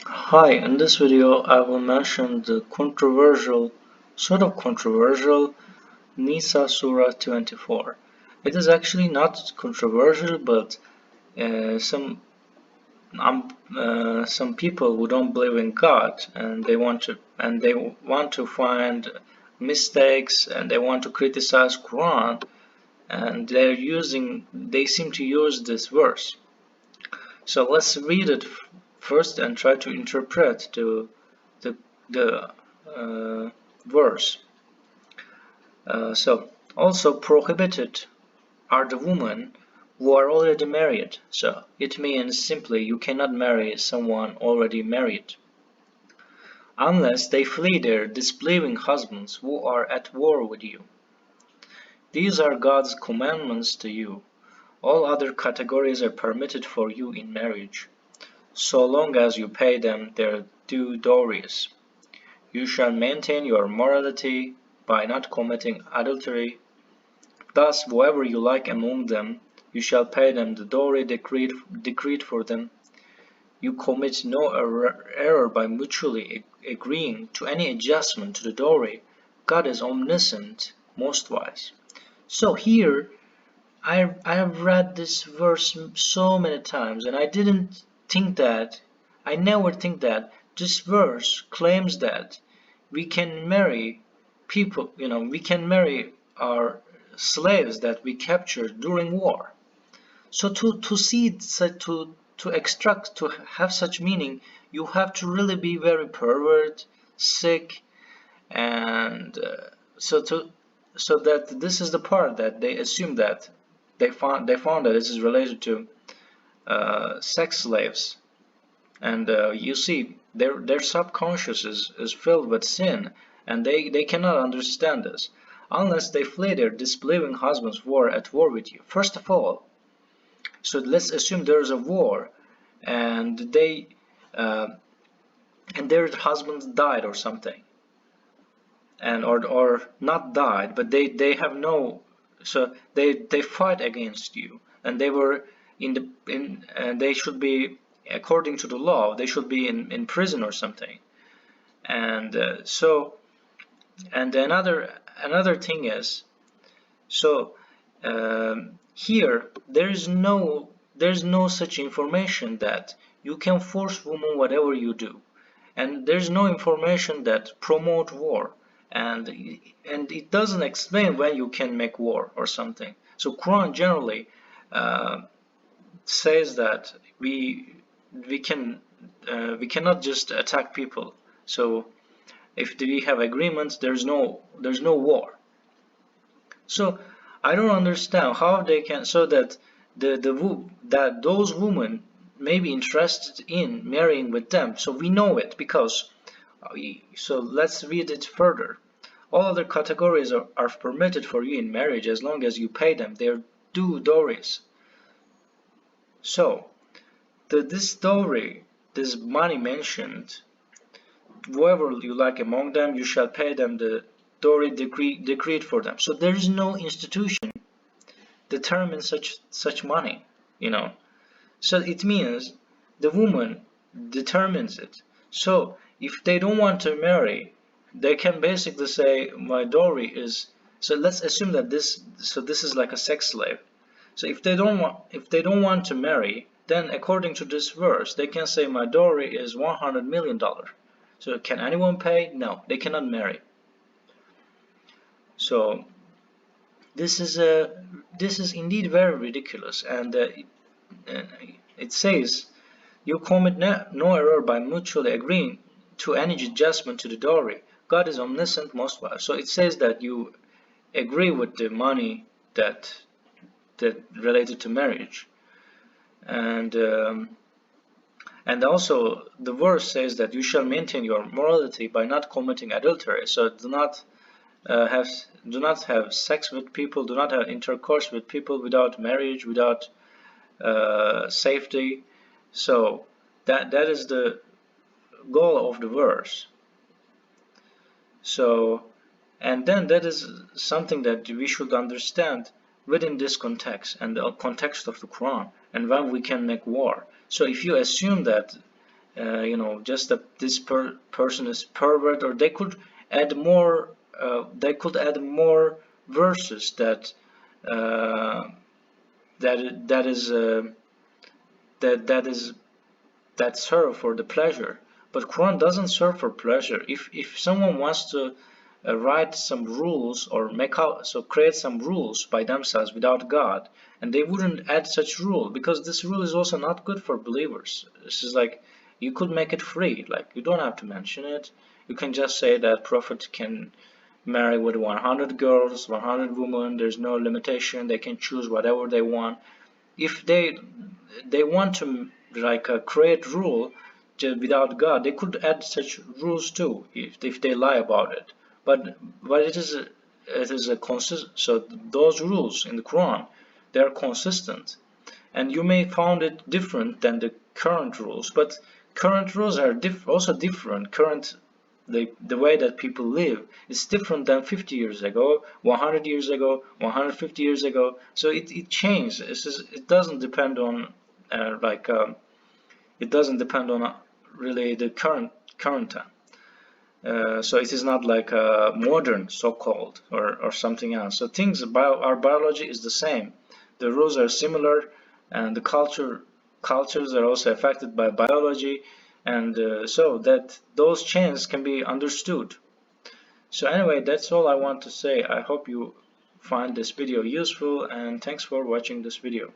Hi, in this video I will mention the sort of controversial Nisa Surah 24. It is actually not controversial, but some people who don't believe in God and they want to find mistakes and they want to criticize Quran, and they seem to use this verse. So let's read it first and try to interpret the the verse. So also prohibited are the women who are already married. So it means simply you cannot marry someone already married unless they flee their disbelieving husbands who are at war with you. These are God's commandments to you. All other categories are permitted for you in marriage, so long as you pay them their due dowries. You shall maintain your morality by not committing adultery. Thus, whoever you like among them, you shall pay them the dowry decreed for them. You commit no error by mutually agreeing to any adjustment to the dowry. God is omniscient, most wise. So here, I have read this verse so many times, and I never think that this verse claims that we can marry we can marry our slaves that we captured during war. So to see to extract to have such meaning, you have to really be very pervert, sick, and so that this is the part that they assume that they found that this is related to sex slaves, and you see their subconscious is filled with sin, and they cannot understand this unless they flee their disbelieving husbands who are at war with you. First of all, so let's assume there is a war, and they uh, and their husbands died or something, and or not died, but they have no, so they fight against you, and they were in and they should be, according to the law, they should be in prison or something. And and another thing is, so here there's no such information that you can force women whatever you do, and there's no information that promote war, and it doesn't explain when you can make war or something. So Quran generally uh, says that we cannot just attack people. So if we have agreements, there's no war. So I don't understand how they can, so that that those women may be interested in marrying with them. So we know it because so let's read it further. All other categories are permitted for you in marriage as long as you pay them their due dowries. So this dowry, this money mentioned, whoever you like among them, you shall pay them the dowry decreed for them. So there is no institution determines such money, you know. So it means the woman determines it. So if they don't want to marry, they can basically say my dowry is. So let's assume that this is like a sex slave. So if they don't want to marry, then according to this verse, they can say my dowry is $100 million. So can anyone pay? No, they cannot marry. So this is indeed very ridiculous, and uh, it says you commit no error by mutually agreeing to any adjustment to the dowry. God is omniscient, most wise. So it says that you agree with the money that related to marriage, and also the verse says that you shall maintain your morality by not committing adultery. So uh, have do not have sex with people, do not have intercourse with people without marriage, without safety. So that is the goal of the verse. So, and then that is something that we should understand within this context and the context of the Quran, and when we can make war. So if you assume that just that this person is pervert, or they could add more. They could add more verses uh, that is that is that serve for the pleasure. But Quran doesn't serve for pleasure. If someone wants to write some rules or create some rules by themselves without God, and they wouldn't add such rule, because this rule is also not good for believers. This is like, you could make it free. Like, you don't have to mention it. You can just say that Prophet can marry with 100 girls, 100 women. There's no limitation. They can choose whatever they want. If they want to like create rule without God, they could add such rules too, if they lie about it. But it is a consist. So those rules in the Quran, they are consistent, and you may found it different than the current rules, but current rules are also different. The way that people live is different than 50 years ago, 100 years ago, 150 years ago. So it changed. It doesn't depend on like it doesn't depend on really the current time. So it is not like modern, so-called, or something else. So things about our biology is the same. The rules are similar, and the cultures are also affected by biology, and so that those chains can be understood. So anyway, that's all I want to say. I hope you find this video useful, and thanks for watching this video.